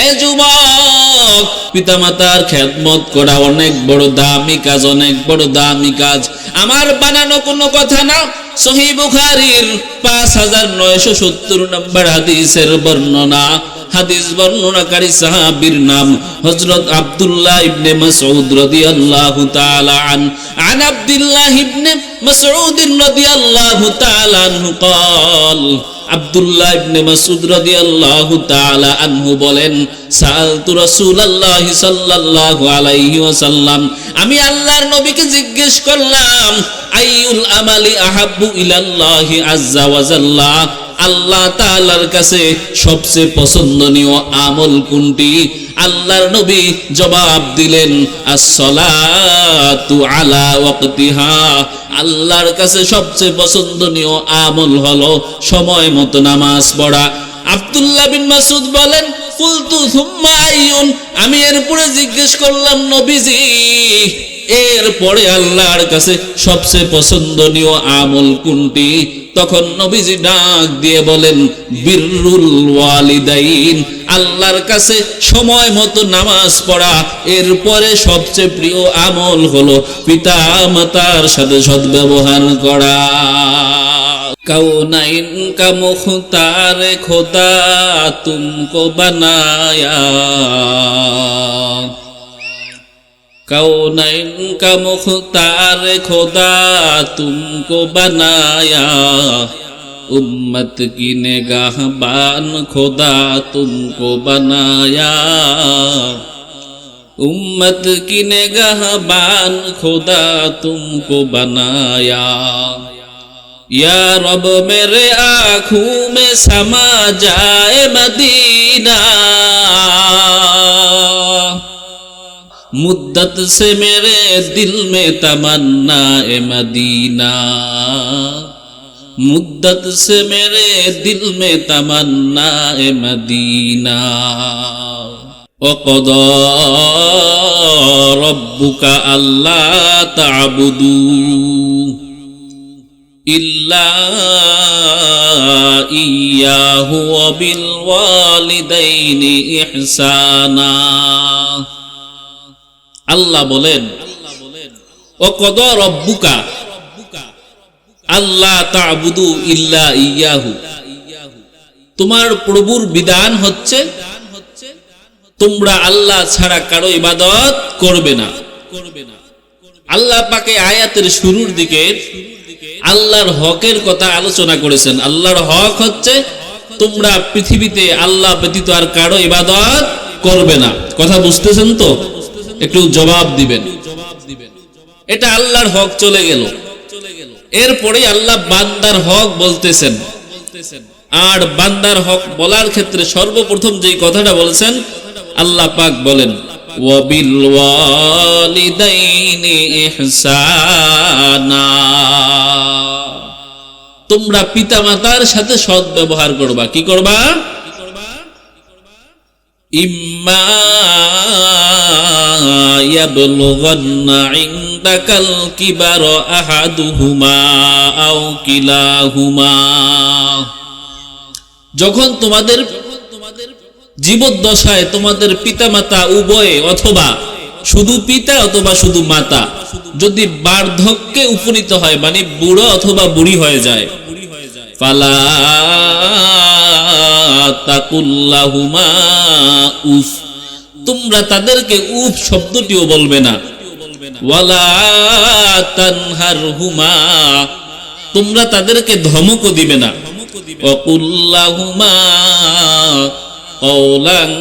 এ যুবক, পিতামাতার খেদমত করা অনেক বড় দামি কাজ, অনেক বড় দামি কাজ। আমার বানানো কোনো কথা না। সহিহ বুখারীর 5970 নম্বর হাদিসের বর্ণনা। হাদিস বর্ণনাকারী সাহাবীর নাম হযরত আব্দুল্লাহ ইবনে মাসউদ রাদিয়াল্লাহু তাআলা আন আব্দুল্লাহ ইবনে মাসউদ রাদিয়াল্লাহু তাআলা আনহু قال আব্দুল্লাহ ইবনে মাসউদ রাদিয়াল্লাহু তাআলা আনহু বলেন, সাআলতু রাসূলুল্লাহ সাল্লাল্লাহু আলাইহি ওয়াসাল্লাম, আমি আল্লাহর নবীকে জিজ্ঞেস করলাম, আইয়ুল আমালি আহাব্বু ইলাল্লাহি আযজা ওয়া জাল্লা, আল্লাহ তাআলার কাছে সবচেয়ে পছন্দনীয় আমল কোনটি? আল্লাহর নবী জবাব দিলেন, আস-সালাতু আলা ওয়াক্তিহা, আল্লাহর কাছে সবচেয়ে পছন্দনীয় আমল হলো সময় মতো নামাজ পড়া। আব্দুল্লাহ বিন মাসউদ বলেন, কুলতু সুম্মা আইয়ুন, আমি এরপরে জিজ্ঞেস করলাম, নবীজি এরপরে আল্লাহর কাছে সবচেয়ে পছন্দনীয় আমল কোনটি? তখন নবীজি ডাক দিয়ে বলেন, বিররুল ওয়ালিদাইন, আল্লাহর কাছে সময় মতো নামাজ পড়া। এরপরে সবচেয়ে প্রিয় আমল হলো পিতা মাতার সাথে সদ্ব্যবহার করা। কাউনাইন কা মুখতার খোদা তুমকো বানায়া, কাউনাইন কা মুখতার খোদা তুমকো বানায়া, উম্মত কি নিগাহবান খোদা তুমকো বানায়া, উম্মত কি নিগাহবান খোদা তুমকো বানায়া। या रब मेरे आँखों में समा जाए मदीना, मुद्दत से मेरे दिल में तमन्ना ए मदीना, मुद्दत से मेरे दिल में तमन्ना ए मदीना। वक़दा रब्बुका अल्ला ताबुदू ইল্লা ইয়্যাহু ওয়া বিল ওয়ালিদাইনি ইহসানা। আল্লাহ বলেন, ওয়াকাদা রাব্বুকা আল্লা তা'বুদু ইল্লা ইয়্যাহু, তোমার প্রভুর বিধান হচ্ছে তোমরা আল্লাহ ছাড়া কারো ইবাদত করবে না। আল্লাহ পাকে আয়াতের শুরুর দিকে আল্লাহর হকের কথা আলোচনা করেছেন। আল্লাহর হক হচ্ছে তোমরা পৃথিবীতে আল্লাহ ব্যতীত আর কারো ইবাদত করবে না। কথা বুঝতেছেন তো? একটু জবাব দিবেন। এটা আল্লাহর হক চলে গেল। এরপরে আল্লাহ বান্দার হক বলতেছেন। আর বান্দার হক বলার ক্ষেত্রে সর্বপ্রথম যেই কথাটা বলেছেন, আল্লাহ পাক বলেন, ওয়াবিল ওয়ালিদাইনি ইহসানা, তোমরা পিতামাতার সাথে সৎ ব্যবহার করবা। কি করবা? ইম্মা ইয়াবলুগান্না ইনদাকাল কিবারা আহাদুহুমা আও কিলাহুমা, যখন তোমাদের জীবদ্দশায় তোমাদের পিতামাতা উভয়ে অথবা শুধু পিতা অথবা শুধু মাতা যদি বার্ধক্যে উপনীত হয়, মানে বুড়ো অথবা বুড়ি হয়ে যায়, ফালা তাকুল্লাহুমা উফ, তোমরা তাদেরকে উফ শব্দটিও বলবে না। ওয়ালা তানহারহুমা, তোমরা তাদেরকে ধমকও দিবে না। ওয়াকুল্লাহুমা কওলান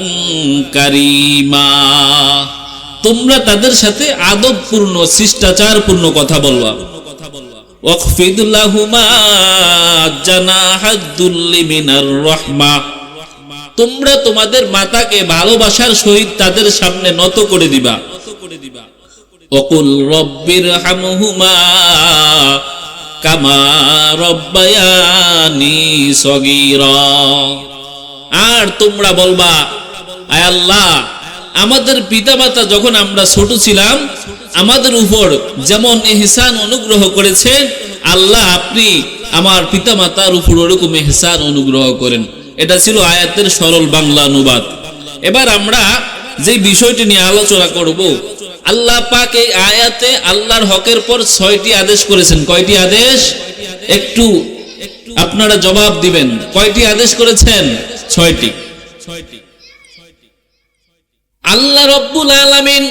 কারীমা, তোমরা তাদের সাথে আদবপূর্ণ শিষ্টাচারপূর্ণ কথা বলবা। ওয়াখফিদ লাহুমা জানাহাদ দুল্লি মিনার রাহমা, তোমরা তোমাদের মাতাকে ভালোবাসার সহিত তাদের সামনে নত করে দিবা। ওয়াকুল রব্বিরহামহুমা কামা রব্বায়ানি সগীরা, আর তোমরা বলবা, আয় আল্লাহ, আমাদের পিতামাতা যখন আমরা ছোট ছিলাম আমাদের উপর যেমন ইহসান অনুগ্রহ করেছেন, আল্লাহ আপনি আমার পিতামাতার উপর ওরকম ইহসান অনুগ্রহ করেন। এটা ছিল আয়াতের সরল বাংলা অনুবাদ। এবার আমরা যে বিষয়টি নিয়ে আলোচনা করব, আল্লাহ পাক এই আয়াতে আল্লাহর হকের পর 6টি আদেশ করেছেন। কয়টি আদেশ? একটু আপনারা জবাব দিবেন। কয়টি আদেশ করেছেন? 6টি। আল্লাহ রব্বুল আলামিন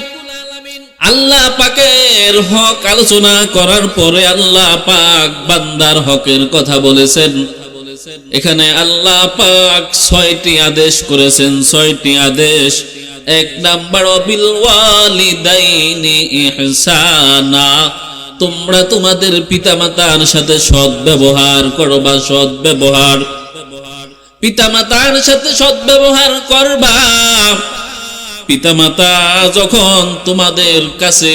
আল্লাহ পাকের হক আলোচনা করার পরে আল্লাহ পাক বান্দার হকের কথা বলেছেন। এখানে আল্লাহ পাক 6টি আদেশ করেছেন। 6টি আদেশ। 1 নাম্বার, বিল ওয়ালিদাইনি ইহসানা, তোমরা তোমাদের পিতামাতার সাথে সৎ ব্যবহার করবা। সৎ ব্যবহার, পিতামাতার সাথে সৎ ব্যবহার করবা। পিতামাতা যখন তোমাদের কাছে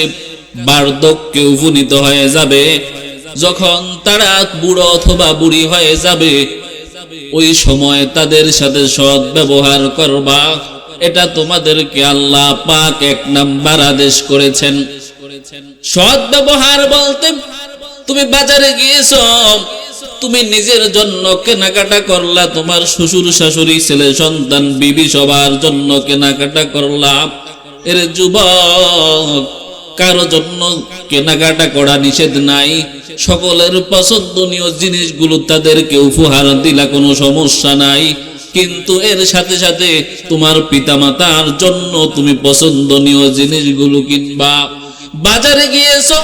বার্ধক্যে উপনীত হয়ে যাবে, যখন তারা বুড়ো অথবা বুড়ি হয়ে যাবে, ওই সময় তাদের সাথে সৎ ব্যবহার করবা। এটা তোমাদেরকে আল্লাহ পাক 1 নাম্বার আদেশ করেছেন। সৎ ব্যবহার বলতে তুমি বাজারে গিয়েছো, তুমি নিজের জন্য কেনাকাটা করলা, তোমার শ্বশুর শাশুড়ি ছেলে সন্তান বিবি সবার জন্য কেনাকাটা করলা। এর যুবক, কারো জন্য কেনাকাটা করা নিষেধ নাই। সকলের পছন্দনীয় জিনিসগুলো তাদেরকে উপহার দিলা, কোনো সমস্যা নাই। কিন্তু এর সাথে সাথে তোমার পিতামাতার জন্য তুমি পছন্দনীয় জিনিসগুলো কিনবা। বাজারে গিয়েছো,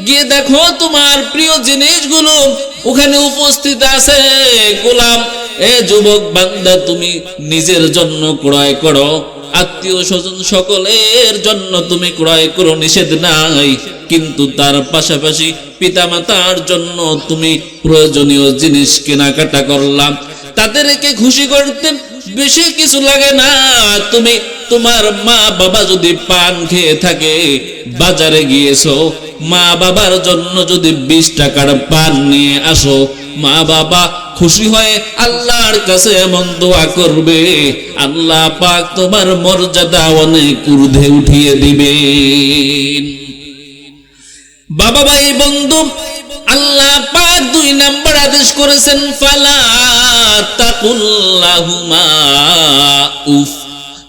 গিয়ে দেখো তোমার প্রিয় জিনিসগুলো ওখানে উপস্থিত আছে। গোলাম, এ যুবক বান্দা, তুমি নিজের জন্য ক্রয় করো, আত্মীয় স্বজন সকলের জন্য তুমি ক্রয় করো, নিষেধ নাই। কিন্তু তার পাশাপাশি পিতামাতার জন্য তুমি প্রয়োজনীয় জিনিস কেনাকাটা করলাম। তাদেরকে খুশি করতে বেশি কিছু লাগে না। তুমি তোমার মা বাবা যদি পান খেয়ে থাকে, বাজারে গিয়েছো, মা বাবার জন্য যদি 20 টাকার পান নিয়ে আসো, মা বাবা খুশি হয়ে আল্লাহর কাছে এমন দোয়া করবে, আল্লাহ পাক তোমার মর্যাদা অনেক ঊর্ধ্বে উঠিয়ে দিবেন। বাবা ভাই বন্ধু, আল্লাহ পাক 2 নাম্বার আদেশ করেছেন, ফালা তাকুল্লাহুমা উফ।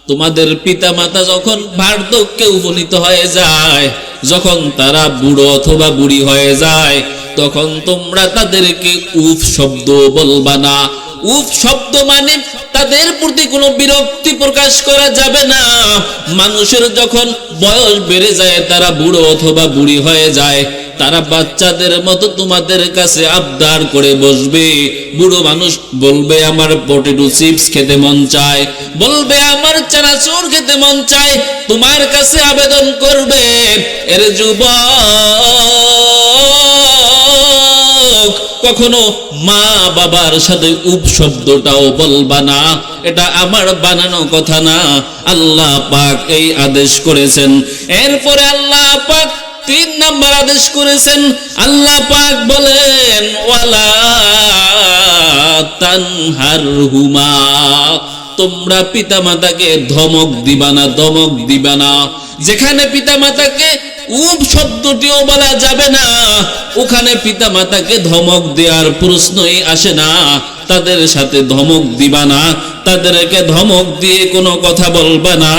তোমাদের পিতামাতা যখন বার্ধক্যে উপনীত হয়ে যায়, যখন তারা বুড়ো অথবা বুড়ি হয়ে যায়, তখন তোমরা তাদেরকে উফ শব্দ বলবা না। উফ শব্দ মানে তাদের প্রতি কোনো বিরক্তি প্রকাশ করা যাবে না। মানুষের যখন বয়স বেড়ে যায়, তারা বুড়ো অথবা বুড়ি হয়ে যায়, তারা বাচ্চাদের মতো তোমাদের কাছে আবদার করে বসবে। বুড়ো মানুষ বলবে আমার পটেটো চিপস খেতে মন চায়, বলবে আমার চানাচুর খেতে মন চায়, তোমার কাছে আবেদন করবে। এর যুবক, কখনো মা বাবার সাথে উপ শব্দটাও বলবা না। এটা আমার বানানো কথা না, আল্লাহ পাক এই আদেশ করেছেন। এরপরে আল্লাহ পাক 3 নাম্বার আদেশ করেছেন। আল্লাহ পাক বলেন, ওয়ালা তানহারহুমা, তোমরা পিতামাতাকে ধমক দিবা না। ধমক দিবা না। যেখানে পিতামাতাকে উপ শব্দটিও বলা যাবে না, ওখানে পিতামাতাকে ধমক দেওয়ার প্রশ্নই আসে না। তাদের সাথে ধমক দিবা না, তাদেরকে ধমক দিয়ে কোনো কথা বলবা না।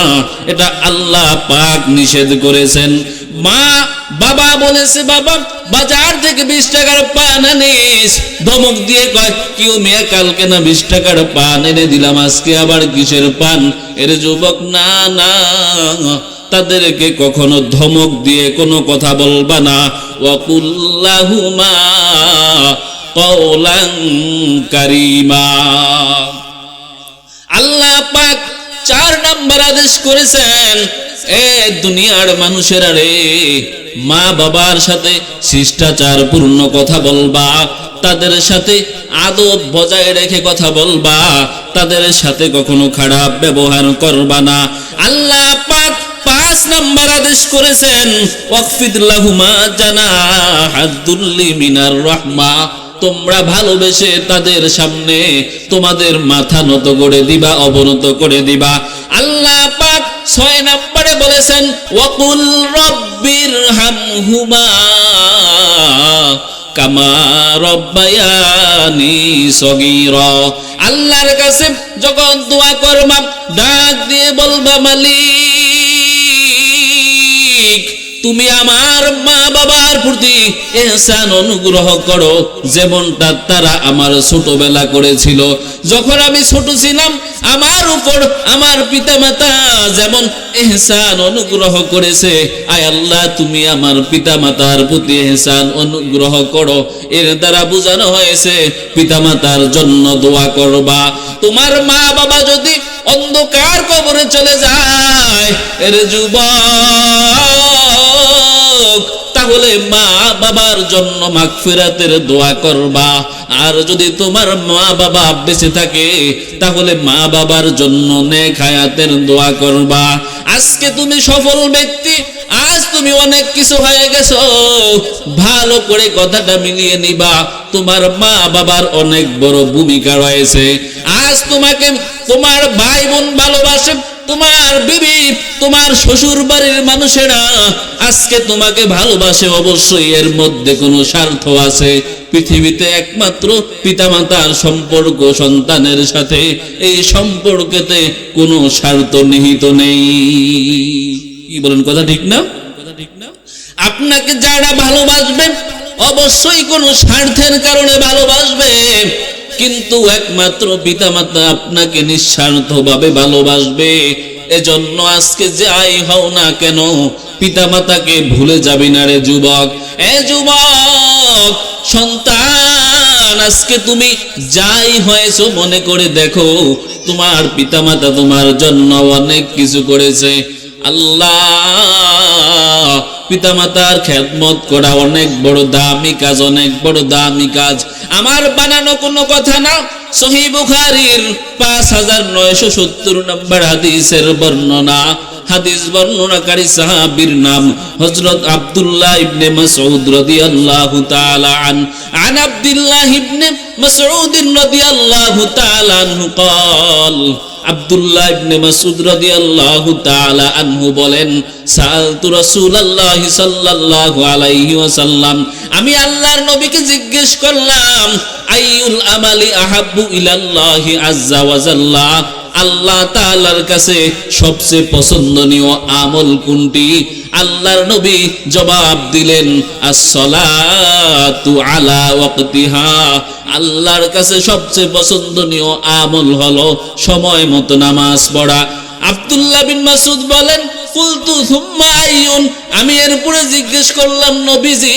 এটা আল্লাহ পাক নিষেধ করেছেন। মা বাবা বলেছে, বাবা বাজার থেকে 20 টাকার পান আনিস, ধমক দিয়ে কয়, কিউ মেয়ে কালকে না 20 টাকার পান এনে দিলাম, আজকে আবার কিসের পান? এর যুবক, না না, তাদেরকে কখনো ধমক দিয়ে কোনো কথা বলবা না। ওয়াকুল্লাহুমা কওলান কারীমা। আল্লাহ পাক 4 নাম্বার আদেশ করেছেন, এ দুনিয়ার মানুষেরা রে, মা বাবার সাথে শিষ্টাচার পূর্ণ কথা বলবা, তাদের সাথে আদব বজায় রেখে কথা বলবা, তাদের সাথে কখনো খারাপ ব্যবহার করবা না। আল্লাহ পাক 5 নাম্বার আদেশ করেছেন, ওয়াকফিদ লাহুমা জানাহাদ দুল্লি মিনার রাহমা, তোমরা ভালোবেসে তাদের সামনে তোমাদের মাথা নত করে দিবা, অবনত করে দিবা। আল্লাহ পাক 6 নম্বরে বলেছেন, ওয়াকুল রব্বিরহামহুমা কামা রব্বায়ানি সগীরা। আল্লাহর কাছে যখন দোয়া করবা ডাক দিয়ে বলবা মালিক তুমি আমার মা বাবার প্রতি ইহসান অনুগ্রহ করো, যেমনটা তারা আমার ছোটবেলা করেছিল। যখন আমি ছোট ছিলাম আমার উপর আমার পিতামাতা যেমন ইহসান অনুগ্রহ করেছে, আয় আল্লাহ তুমি আমার পিতামাতার প্রতি ইহসান অনুগ্রহ করো। এর দ্বারা বোঝানো হয়েছে পিতামাতার জন্য দোয়া করবা। তোমার মা বাবা যদি অন্ধকার কবরে চলে যায় এর যুবক, তাহলে মা বাবার জন্য মাগফিরাতের দোয়া করবা। আর যদি তোমার মা বাবা বেঁচে থাকে তাহলে মা বাবার জন্য নেক হায়াতের দোয়া করবা। আজকে তুমি সফল ব্যক্তি, আজ তুমি অনেক কিছু হয়ে গেছো, ভালো করে কথাটা মিলিয়ে নিবা। তোমার মা বাবার অনেক বড় ভূমিকা রয়েছে। আজ তোমাকে তোমার ভাই বোন ভালোবাসে, তোমার বিবি তোমার শ্বশুর বাড়ির মানুষেরা আজকে তোমাকে ভালোবাসে, অবশ্যই এর মধ্যে কোনো স্বার্থ আছে। পৃথিবীতে একমাত্র পিতামাতার সম্পর্ক সন্তানের সাথে, এই সম্পর্কেতে কোনো স্বার্থ নিহিত নেই। কি বলেন, কথা ঠিক না? আপনাকে যারা ভালোবাসবে অবশ্যই কোনো স্বার্থের কারণে ভালোবাসবে, কিন্তু একমাত্র পিতামাতা আপনাকে নিঃস্বার্থভাবে ভালোবাসবে। এজন্য আজকে যাই হও না কেন পিতামাতাকে ভুলে যাবি না রে যুবক। এ যুবক সন্তান, আজকে তুমি যাই হয়েছো মনে করে দেখো তোমার পিতামাতা তোমার জন্য অনেক কিছু করেছে। আল্লাহ পিতামাতার খেদমত করা অনেক বড় দামি কাজ, অনেক বড় দামি কাজ। আমার বানানো কোনো কথা না। সহিহ বুখারীর 5970 নম্বর হাদিসের বর্ণনা। হাদিস বর্ণনাকারী সাহাবীর নাম হযরত আব্দুল্লাহ ইবনে মাসউদ রাদিয়াল্লাহু তাআলা আন আব্দুল্লাহ ইবনে মাসউদ রাদিয়াল্লাহু তাআলা আনহু قال আব্দুল্লাহ ইবনে মাসউদ রাদিয়াল্লাহু তাআলা আনহু বলেন, সাআলতু রাসূলুল্লাহ সাল্লাল্লাহু আলাইহি ওয়াসাল্লাম, আমি আল্লাহর নবীকে জিজ্ঞেস করলাম, আইয়ুল আমালি আহাব্বু ইলাল্লাহি আযজা ওয়া জাল্লা, আল্লাহ তাআলার কাছে সবচেয়ে পছন্দনীয় আমল কোনটি? আল্লাহর নবী জবাব দিলেন, as-সালাতু আলা ওয়াক্তিহা, আল্লাহর কাছে সবচেয়ে পছন্দনীয় আমল হলো সময় মতো নামাজ পড়া। আব্দুল্লাহ বিন মাসউদ বলেন, কুলতু সুম্মা আইয়ুন, আমি এরপরে জিজ্ঞেস করলাম, নবীজি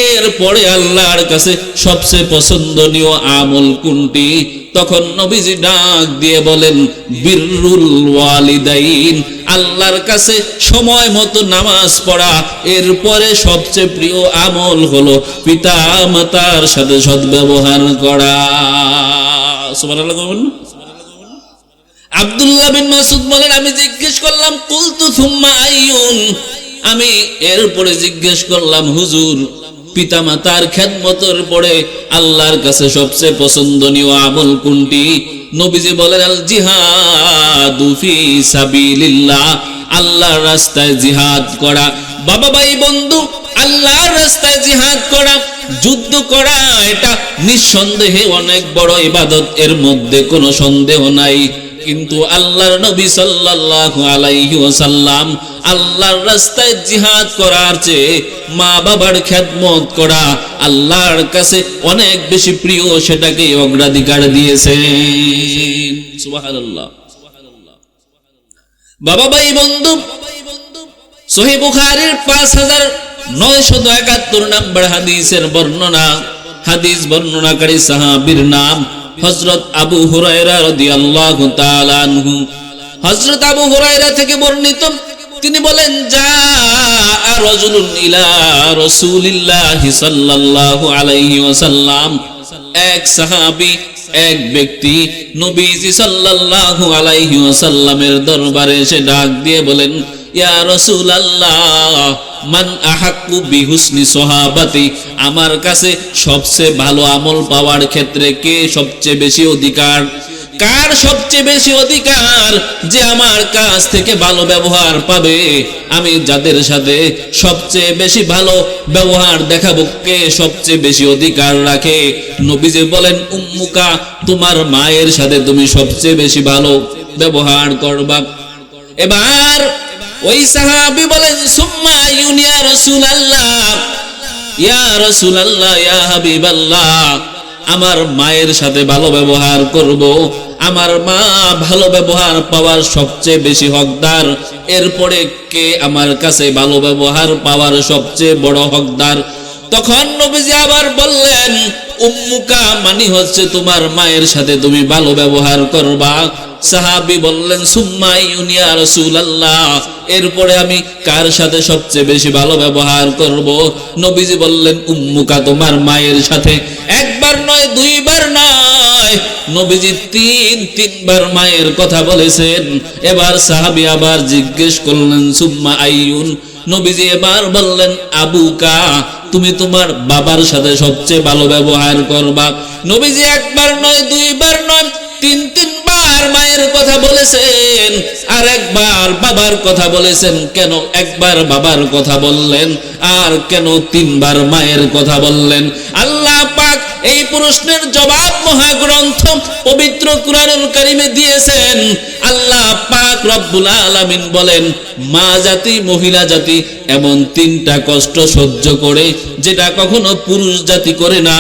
এরপরে আল্লাহর কাছে সবচেয়ে পছন্দনীয় আমল কোনটি? তখন নবীজি ডাক দিয়ে বলেন, বিররুল ওয়ালিদাইন, আল্লাহর কাছে সময় মতো নামাজ পড়া। এরপরে সবচেয়ে প্রিয় আমল হলো পিতা মাতার সাথে সদ্ব্যবহার করা। সুবহানাল্লাহ বলুন। আব্দুল্লাহ বিন মাসউদ বলেন, আমি জিজ্ঞেস করলাম, কুলতু সুম্মা আইয়ুন, আমি এরপরে জিজ্ঞেস করলাম, হুজুর পিতামাতার খেদমতের পরে আল্লাহর কাছে সবচেয়ে পছন্দনীয় আমল কোনটি? নবীজি বলেন, আল জিহাদু ফি সাবিলিল্লাহ, আল্লাহর রাস্তায় জিহাদ করা। বাবা ভাই বন্ধু, আল্লাহর রাস্তায় জিহাদ করা, যুদ্ধ করা, এটা নিঃসন্দেহে অনেক বড় ইবাদত, এর মধ্যে কোনো সন্দেহ নাই। কিন্তু আল্লাহর নবী সাল্লাল্লাহু আলাইহি ওয়াসাল্লাম আল্লাহর রাস্তায় জিহাদ করার চেয়ে মা বাবার খেদমত করা আল্লাহর কাছে অনেক বেশি প্রিয়, সেটাকে অগ্রাধিকার দিয়েছেন। সুবহানাল্লাহ। বাবা ভাই বন্ধু, সহিহ বুখারীর 5971 নম্বর হাদিসের বর্ণনা। হাদিস বর্ণনাকারী সাহাবীর নাম হযরত আবু হুরায়রা রাদিয়াল্লাহু তাআলা আনহু। হযরত আবু হুরায়রা থেকে বর্ণিত, তিনি বলেন, যা রাজুলুন ইলা রাসূলিল্লাহি সাল্লাল্লাহু আলাইহি ওয়াসাল্লাম, এক সাহাবী, এক ব্যক্তি নবীজি সাল্লাল্লাহু আলাইহি ওয়াসাল্লামের দরবারে এসে ডাক দিয়ে বলেন, ইয়া রাসূলুল্লাহ, মান আহাক্কু বিহুসনি সাহাবাতি, আমার কাছে সবচেয়ে ভালো আমল পাওয়ার ক্ষেত্রে কে সবচেয়ে বেশি অধিকার? কার সবচেয়ে বেশি অধিকার যে আমার কাছ থেকে ভালো ব্যবহার পাবে? আমি যাদের সাথে সবচেয়ে বেশি ভালো ব্যবহার দেখাবো, কে সবচেয়ে বেশি অধিকার রাখে? নবীজি বলেন উম্মুকা, তোমার মায়ের সাথে তুমি সবচেয়ে বেশি ভালো ব্যবহার করবা। এবার ওই সাহাবী বলেন সুম্মা ইয়া রাসূলুল্লাহ, ইয়া রাসূলুল্লাহ, ইয়া হাবিবাল্লাহ, আমার মায়ের সাথে ভালো ব্যবহার করব। আমার মা ভালো ব্যবহার পাওয়ার সবচেয়ে বেশি হকদার। এরপরে কে আমার কাছে ভালো ব্যবহার পাওয়ার সবচেয়ে বড় হকদার? তখন নবীজি আবার বললেন উম্মুকা মানে হচ্ছে তোমার মায়ের সাথে তুমি ভালো ব্যবহার করবা। সাহাবী বললেন সুম্মা ইয়া রাসূলুল্লাহ, এরপরে আমি কার সাথে সবচেয়ে বেশি ভালো ব্যবহার করব? নবীজি বললেন উম্মুকা, তোমার মায়ের সাথে। একবার নয়, দুইবার নয়, নবীজি তিনবার মায়ের কথা বলেছেন। এবার সাহাবী আবার জিজ্ঞেস করলেন সুম্মা আইয়ুন, নবীজি এবার বললেন আবুকা, তুমি তোমার বাবার সাথে সবচেয়ে ভালো ব্যবহার করবা। নবীজি একবার নয়, দুইবার নয়, তিনবার মায়ের কথা বলেছেন, আর একবার বাবার কথা বলেছেন। কেন একবার বাবার কথা বললেন আর কেন তিনবার মায়ের কথা বললেন? আল্লাহ পাক এই প্রশ্নের জবাব মহাগ্রন্থ পবিত্র কুরআনুল কারীমে দিয়েছেন। আল্লাহ পাক রব্বুল আলামিন বলেন মা জাতি, মহিলা জাতি এমন তিনটা কষ্ট সহ্য করে যেটা কখনো পুরুষ জাতি করে না,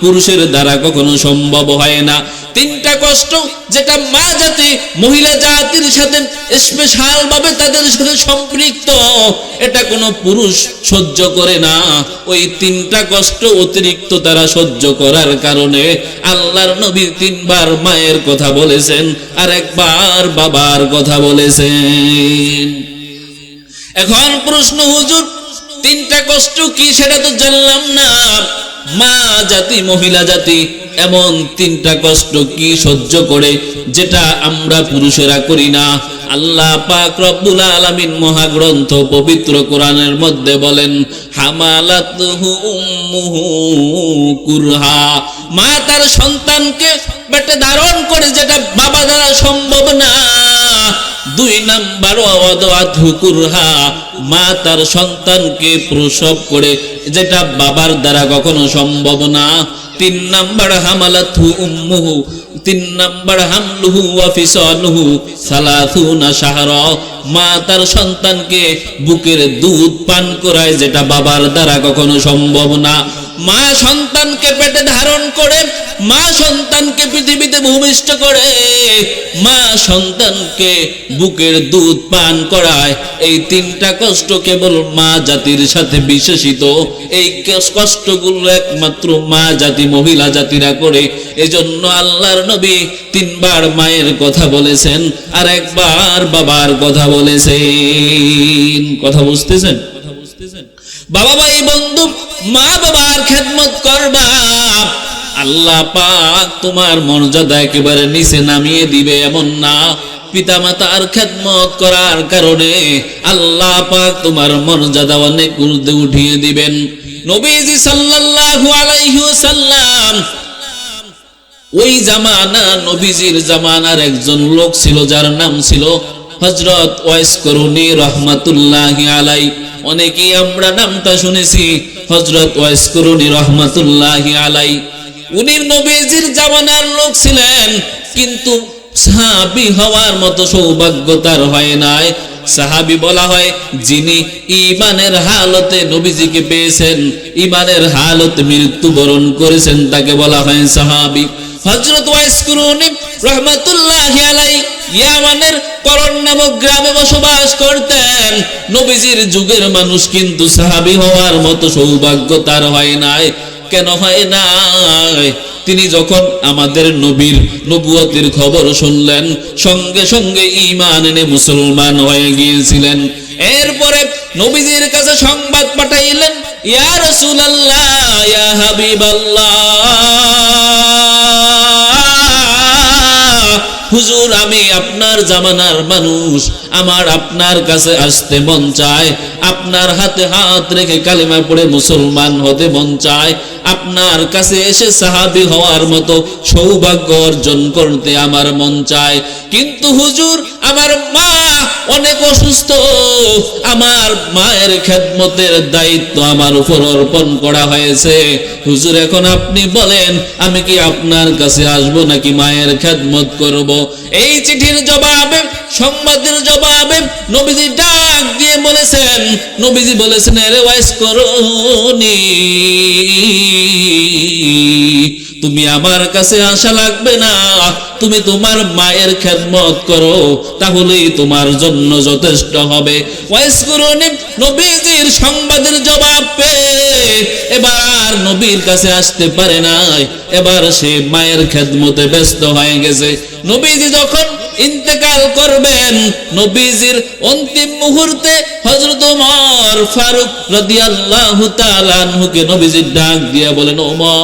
পুরুষের দ্বারা কখনো সম্ভব হয় না। তিনটা কষ্ট যেটা মা জাতি মহিলা জাতির সাথে স্পেশাল ভাবে তাদের সাথে সম্পৃক্ত, এটা কোনো পুরুষ সহ্য করে না। ওই তিনটা কষ্ট অতিরিক্ত তারা সহ্য করার কারণে আল্লাহর নবী তিনবার মায়ের কথা বলেছেন আর একবার বাবার কথা বলেছেন। এখন প্রশ্ন, হুজুর তিনটা কষ্ট কি সেটা তো জানলাম না, মা জাতি মহিলা জাতি এমন তিনটা কষ্ট কি সহ্য করে যেটা আমরা পুরুষেরা করি না? আল্লাহ পাক রব্বুল আলামিন মহাগ্রন্থ পবিত্র কোরআনের মধ্যে বলেন হামালাতুহু উম্মুহু কুরহা, মা তার সন্তানকে পেটে ধারণ করে যেটা বাবা দ্বারা সম্ভব না। দুই নাম্বার ওয়াদাতহু কুরহা, মা তার সন্তানকে প্রসব করে যেটা বাবার দ্বারা কখনো সম্ভব না। তিন নাম্বার হামালাতহু উম্মুহু, তিন নাম্বার হামলুহু ওয়া ফিসালুহু সালাসুনা শাহরা, মা তার সন্তানকে বুকের দুধ পান করায় যেটা বাবার দ্বারা কখনো সম্ভব না। মা সন্তানকে পেটে ধারণ করে, মা সন্তানকে পৃথিবীতে ভূমিষ্ঠ করে, মা সন্তানকে বুকের দুধ পান করায়। এই তিনটা কষ্ট কেবল মা জাতির সাথে বিশেষিত। এই কষ্টগুলো একমাত্র মা জাতি মহিলা জাতিরা করে। এজন্য আল্লাহর নবী তিনবার মায়ের কথা বলেছেন আর একবার বাবার কথা বলেছেন। কথা বুঝতেছেন? বাবা ভাই বন্ধু, মা বাবার খেদমত করবা, আল্লাহ পাক তোমার মর্যাদা একেবারে নিচে নামিয়ে দিবে এমন না। পিতা মাতার খেদমত করার কারণে আল্লাহ পাক তোমার মর্যাদা অনেক ঊর্ধ্বে উঠিয়ে দিবেন। নবীজি সাল্লাল্লাহু আলাইহি ওয়াসাল্লাম, ওই জামানা নবীজির জামানার একজন লোক ছিল যার নাম ছিল হযরত ওয়াইস করুনী রাহমাতুল্লাহি আলাইহি। অনেকেই আমরা নামটা শুনেছি হযরত ওয়াইস করুনী রাহমাতুল্লাহি আলাইহি। উনি নবীজির জামানার লোক ছিলেন, কিন্তু সাহাবী হওয়ার মতো সৌভাগ্য তার হয় নাই। সাহাবী বলা হয় যিনি ঈমানের হালতে নবীজিকে পেয়েছেন, ঈমানের হালতে মৃত্যুবরণ করেছেন, তাকে বলা হয় সাহাবী। হযরত ওয়াইস করুনী রাহমাতুল্লাহি আলাইহি ইয়ামানের করন নামক গ্রামে বসবাস করতেন। নবীজির যুগের মানুষ, কিন্তু সাহাবী হওয়ার মতো সৌভাগ্য তার হয় নাই। কেন হয় নাই? তিনি যখন আমাদের নবীর নবুয়তের খবর শুনলেন, সঙ্গে সঙ্গে ঈমান এনে মুসলমান হয়ে গিয়েছিলেন। এরপরে নবীজির কাছে সংবাদ পাঠাইলেন, ইয়া রাসূলুল্লাহ, ইয়া হাবিবাল্লাহ, হুজুর আমি আপনার জামানার মানুষ, আমার আপনার কাছে আসতে মন চায়, আপনার হাতে হাত রেখে কালিমা পড়ে মুসলমান হতে মন চায়, আপনার কাছে এসে সাহাবী হওয়ার মতো সৌভাগ্য অর্জন করতে আমার মন চায়। কিন্তু হুজুর, আমার মা অনেক অসুস্থ, আমার মায়ের খেদমতের দায়িত্ব আমার উপর অর্পণ করা হয়েছে। হুজুর, এখন আপনি বলেন, আমি কি আপনার কাছে আসব নাকি মায়ের খেদমত করব? এই চিঠির জবাবে, সংবাদের জবাবে নবীজি ডাক দিয়ে বলেছেন, নবীজি বলেছেন, আরে ওয়াইস করনি, তুমি আমার কাছে আসা লাগবে না, তুমি তোমার মায়ের খেদমত করো, তাহলেই তোমার জন্য যথেষ্ট হবে। ওয়াইস করনি নবীজির সংবাদের জবাব পেয়ে এবার নবীর কাছে আসতে পারে নাই, এবার সে মায়ের খেদমতে ব্যস্ত হয়ে গেছে। নবীজি যখন ইন্তেকাল করবেন, নবীজির অন্তিম মুহূর্তে হযরত ওমর ফারুক রাদিয়াল্লাহু তাআলা আনহুকে নবীজি ডাক দিয়ে বলেন, ওমর,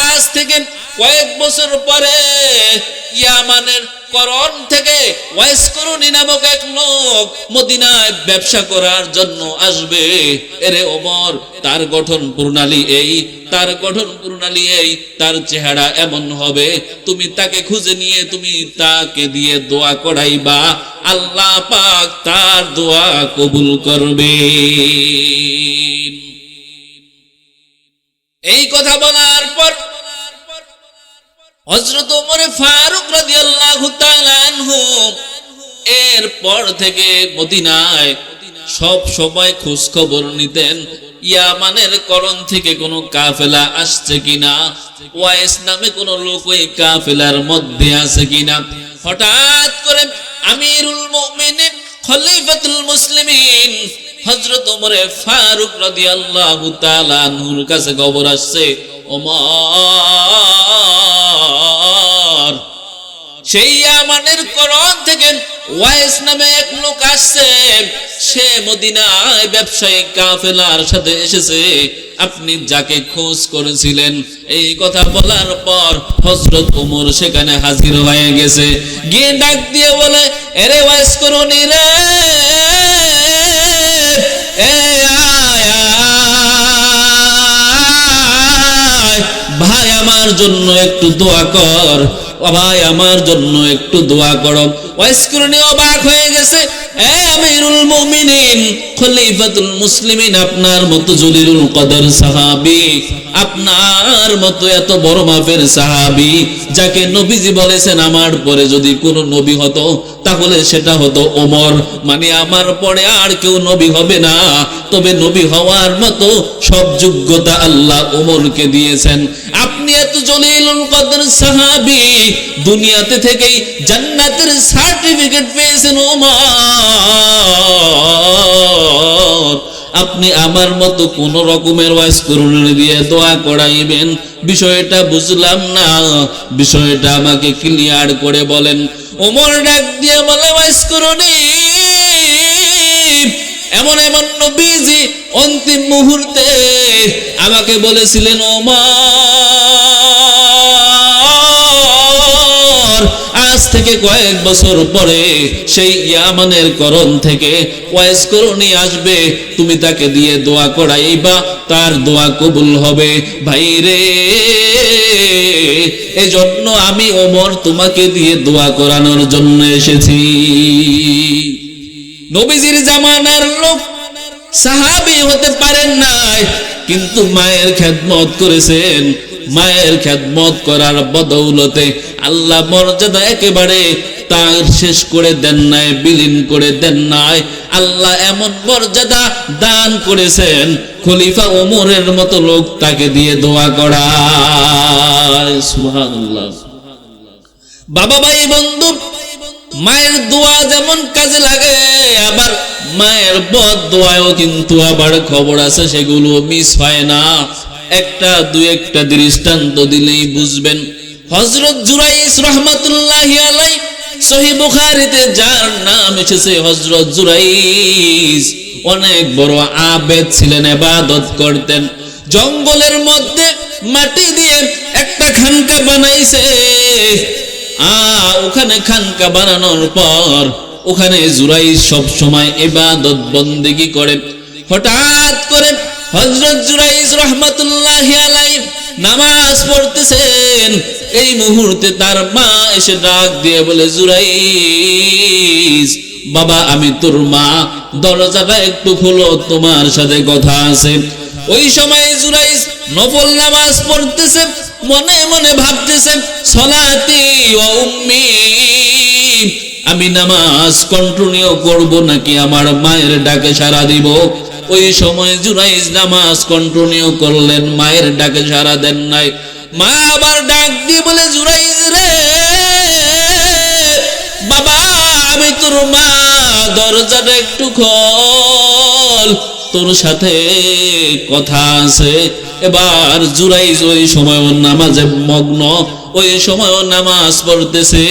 আজ থেকে কয়েক বছর পরে ইয়ামানের করণ থেকে ওয়াইস করনি নামক এক লোক মদিনায় ব্যবসা করার জন্য আসবে। এরে ওমর, তার গঠন প্রণালী এই, তার গঠন প্রণালী এই, তার চেহারা এমন হবে, তুমি তাকে খুঁজে নিয়ে তুমি তাকে দিয়ে দোয়া করাইবা, আল্লাহ পাক তার দোয়া কবুল করবে। এই কথা বলার পর হযরত ওমর ফারুক রাদিয়াল্লাহু তাআলা আনহু এরপর থেকে মদিনায় সব সময় খোঁজ খবর নিতেন, ইয়ামানের করণ থেকে কোনো কাফেলা আসছে কিনা, ওয়াইস নামে কোনো লোক ওই কাফেলার মধ্যে আছে কিনা। হঠাৎ করে আমিরুল মুমিনিন খলিফাতুল মুসলিমিন হযরত ওমর ফারুক রাদিয়াল্লাহু তাআলা আনহুর কাছে খবর আসছে, ওমর, সেই ইয়ামানের করণ থেকে ওয়াইস নামে এক লোক আসছে, সে মদিনায় ব্যবসায়িক কাফেলার সাথে এসেছে, আপনি যাকে খোঁজ করেছিলেন। এই কথা বলার পর হযরত ওমর সেখানে হাজির হয়ে গেছে, গিয়ে ডাক দিয়ে বলে, এরে ওয়াইস করনি রে, ভাই আমার জন্য একটু দোয়া কর, ভাই আমার জন্য একটু দোয়া করো। ওয়াইস করনি অবাক হয়ে গেছে, আমিরুল মুমিনিন খলিফাতুল মুসলিমিন, আপনার মতো জলিলুল কদর সাহাবী, আপনার মতো এত বড় মাপের সাহাবী, যাকে নবীজি বলেছেন আমার পরে যদি কোনো নবী হতো তাহলে সেটা হতো ওমর, মানে আমার পরে আর কেউ নবী হবে না, তবে নবী হওয়ার মতো সব যোগ্যতা আল্লাহ ওমরকে দিয়েছেন। আপনি এত জলিলুল কদর সাহাবী, দুনিয়াতে থেকেই জান্নাতের সার্টিফিকেট পেয়েছেন ওমর, আপনি আমার মতো কোন রকমের ওয়াইস করুণী দিয়ে দোয়া করাইবেন, বিষয়টা বুঝলাম না, বিষয়টা আমাকে ক্লিয়ার করে বলেন। ওমর ডাক দিয়ে বলে, ওয়াইস করুণী, এমন এমন নবীজি অন্তিম মুহূর্তে আমাকে বলেছিলেন, ওমর, আজ থেকে কয়েক বছর পরে সেই ইয়ামানের করণ থেকে ওয়াইস করুণী আসবে, তুমি তাকে দিয়ে দোয়া করাইবা, তার দোয়া কবুল হবে। ভাই রে, এজন্য আমি ওমর তোমাকে দিয়ে দোয়া করানোর জন্য এসেছি। নবীজির জামানার লোক সাহাবী হতে পারেন নাই, কিন্তু মায়ের খেদমত করেছেন, মায়ের খেদমত করার বদৌলতে আল্লাহ মর্যাদা একেবারে তার শেষ করে দেন নাই, বিলীন করে দেন নাই, আল্লাহ এমন মর্যাদা দান করেছেন, খলিফা ওমরের মতো লোক তাকে দিয়ে দোয়া করায়। সুবহানাল্লাহ। বাবা, ভাই, বন্ধু, মায়ের দোয়া যেমন কাজে লাগে, আবার মায়ের বদ দোয়ায়ও কিন্তু আবার খবর আছে, সেগুলো মিস হয় না। একটা দৃষ্টান্ত দিলেই বুঝবেন। হযরত জুরাইস রাহমাতুল্লাহি আলাইহি, সহিহ বুখারীতে যার নাম এসেছে হযরত জুরাইস, অনেক বড় আবেদ ছিলেন, ইবাদত করতেন। জঙ্গলের মধ্যে মাটি দিয়ে একটা খানকা বানাইছে, ওখানে খানকা বানানোর পর ওখানে জুরাইজ সব সময় ইবাদত বন্দেগী করে। হঠাৎ করে হযরত জুরাইজ রাহমাতুল্লাহি আলাইহি নামাজ পড়তেছেন, এই মুহূর্তে তার মা এসে ডাক দিয়ে বলে, জুরাইজ বাবা, আমি তোর মা, দরজাটা একটু খোলো, তোমার সাথে কথা আছে। ওই সময় জুরাইজ নফল নামাজ পড়তেছে, মনে মনে ভাবতেছে, সলাতি ওয়া উম্মি, আমি নামাজ কন্টিনিউ করব নাকি আমার মায়ের ডাকে সাড়া দিব। ওই সময় জুরাইজ নামাজ কন্টিনিউ করলেন, মায়ের ডাকে সাড়া দেন নাই। মা আবার ডাক দিয়ে বলে, জুরাইজ রে বাবা, আমি তোর মা, দরজাটা একটু খোল, তোর সাথে কথা আছে। এবার জুরাইজ ওই সময় নামাজে মগ্ন, ওই সময় নামাজ পড়তেছে,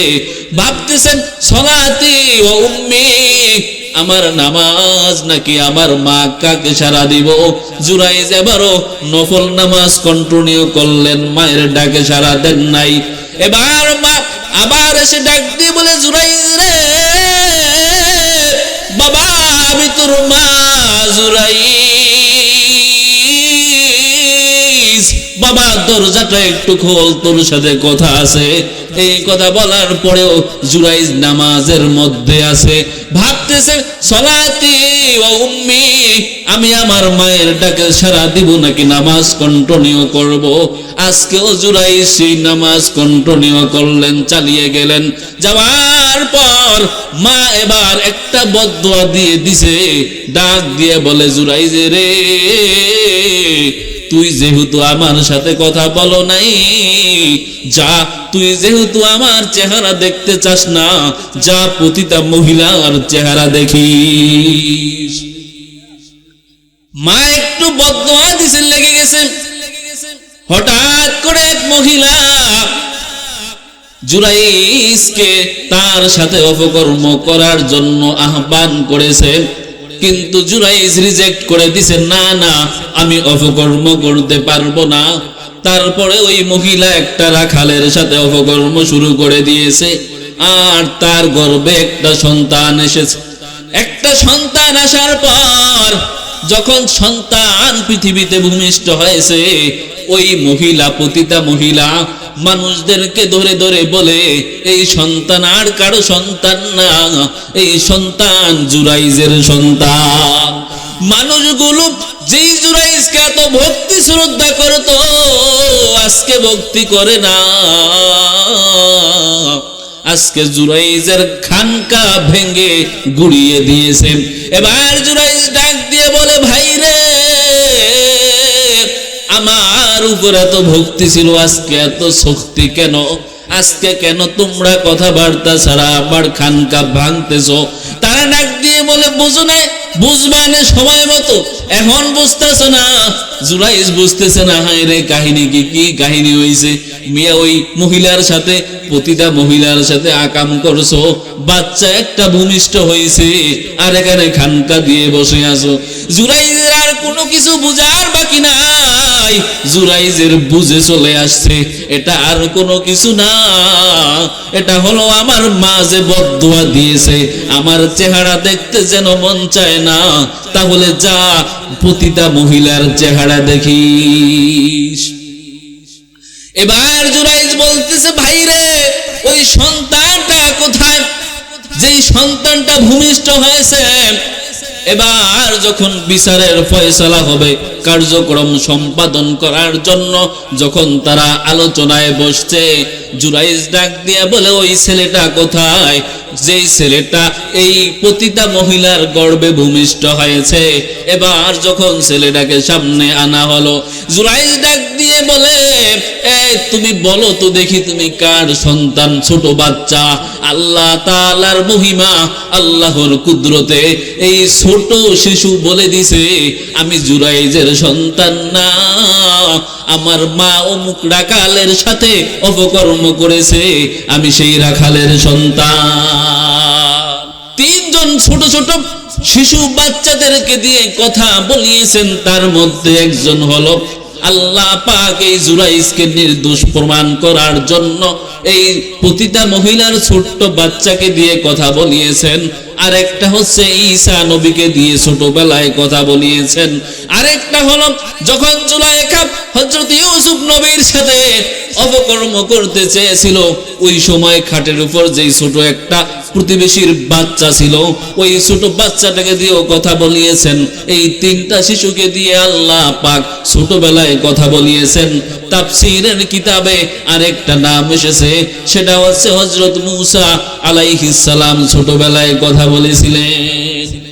ভাবতেছেন সলাতি ও উম্মি, আমার নামাজ নাকি আমার মা, কাকে সাড়া দিব। জুরাইজ এবারও নফল নামাজ কন্টিনিউ করলেন, মায়ের ডাকে সাড়া দেন নাই। এবার মা আবার এসে ডাক দিয়ে বলে, জুরাইজ রে বাবা, আমি তোর মা, জুরাইজ বাবা, দরজাটা একটু খোল, তোর সাথে কথা আছে। এই কথা বলার পরেও জুরাইজ নামাজের মধ্যে আছে, ভাবতেছে সলাতি ও উম্মি, আমি আমার মায়ের ডাকে সাড়া দিব নাকি নামাজ কন্টিনিউ করব। আজকেও জুরাইজ সেই নামাজ কন্টিনিউ করলেন, চালিয়ে গেলেন। যাওয়ার পর মা এবার একটা বদদুয়া দিয়ে দিছে, ডাক দিয়ে বলে, জুরাইজ রে, তুই যেহেতু আমার সাথে কথা বলো নাই, যা, তুই যেহেতু আমার চেহারা দেখতে চাস না, যা পতিতা মহিলার চেহারা দেখিস। মা একটু বদদুয়া দিছে, লেগে গেছে। হঠাৎ করে এক মহিলা জুরাইজকে তার সাথে অপকর্ম করার জন্য আহ্বান করেছে, কিন্তু জুরাইজ রিজেক্ট করে দিছে, না না, আমি অপকর্ম করতে পারবো না। তারপরে ওই মহিলা একটা রাখালের সাথে অপকর্ম শুরু করে দিয়েছে, আর তার গর্ভে একটা সন্তান এসেছে। একটা সন্তান আসার পর যখন সন্তান পৃথিবীতে ভূমিষ্ঠ হয়েছে, ওই মহিলা, পতিতা মহিলা, মানুষদেরকে ধরে ধরে বলে, এই সন্তান আর কারো সন্তান না, এই সন্তান জুরাইজের সন্তান। মানুষগুলো যেই জুরাইজকে এত ভক্তি শ্রদ্ধা করতো, আজকে ভক্তি করে না, আজকে জুরাইজের খানকা ভেঙে গুড়িয়ে দিয়েছে। এবার জুরাইজ ডাক দিয়ে বলে, ভাই রে, আমার উপর এত ভক্তি ছিল, আজকে এত শক্তি কেন? আজকে কেন তোমরা কথাবার্তা ছাড়া আমার খানকা ভাঙতেছো? তারা ডাক দিয়ে বলে, বুঝো না, বুঝবা না সময় মতো, এখন বুঝতেছ না। জুরাইজ বুঝতেছে না, হায় রে, কাহিনী কি কাহিনী হয়েছে। মিয়া ওই মহিলার সাথে, পতিতা মহিলার সাথে আকাম করছো, বাচ্চা একটা ভূমিষ্ঠ হয়েছে, আর এখানে খানকা দিয়ে বসে আছো। জুরাইজের আর কোনো কিছু বুঝার বাকি নাই, জুরাইজের বুঝে চলে আসছে, এটা আর কোনো কিছু না, এটা হলো আমার মা যে বদদুয়া দিয়েছে, আমার চেহারা দেখতে যেন মন চায় না, তাহলে যা পতিতা মহিলার চেহারা দেখিস। এবার জুরাইজ বলতেছে, ভাই রে, ওই সন্তানটা কোথায়, যেই সন্তানটা ভূমিষ্ঠ হয়েছে? এবার যখন বিচারের ফয়সালা হবে, কার্যক্রম সম্পাদন করার জন্য যখন তারা আলোচনায় বসছে, জুরাইজ ডাক দিয়ে বলে, ওই ছেলেটা কোথায়, যেই ছেলেটা এই পতিতা মহিলার গর্ভে ভূমিষ্ঠ হয়েছে। এবার যখন ছেলেটাকে সামনে আনা হলো, জুরাইজ ডাক দিয়ে বলে, তুমি বলো তো দেখি, তুমি কার সন্তান? ছোট বাচ্চা, আল্লাহ তাআলার মহিমা, আল্লাহর কুদরতে এই ছোট শিশু বলে দিছে, আমি জুরাইজের সন্তান না, আমার মা অমুক রাখালের সাথে অপকর্ম করেছে, আমি সেই রাখালের সন্তান। তিনজন ছোট ছোট শিশু বাচ্চাদেরকে দিয়ে কথা বলিয়েছেন, তার মধ্যে একজন হলো আল্লাহ পাক এই জুরাইজকে নির্দোষ প্রমাণ করার জন্য এই পতিতা মহিলার ছোট্ট বাচ্চাকে দিয়ে কথা বলিয়েছেন। আরেকটা হচ্ছে ঈসা নবীকে দিয়ে ছোটবেলায় কথা বলিয়েছেন। আরেকটা হলো যখন জুলাইখা হযরত ইউসুফ নবীর সাথে অপকর্ম করতে চেয়েছিল, ওই সময় খাটের উপর যেই ছোট একটা প্রতিবেশীর বাচ্চা ছিল, ওই ছোট বাচ্চাটাকে দিয়েও কথা বলিয়েছেন। এই তিনটা শিশুকে দিয়ে আল্লাহ পাক ছোটবেলায় কথা বলিয়েছেন। তাফসীরের কিতাবে আরেকটা নাম এসেছে, সেটা হচ্ছে হযরত মূসা আলাইহিস সালাম ছোটবেলায় কথা বলেছিলেন।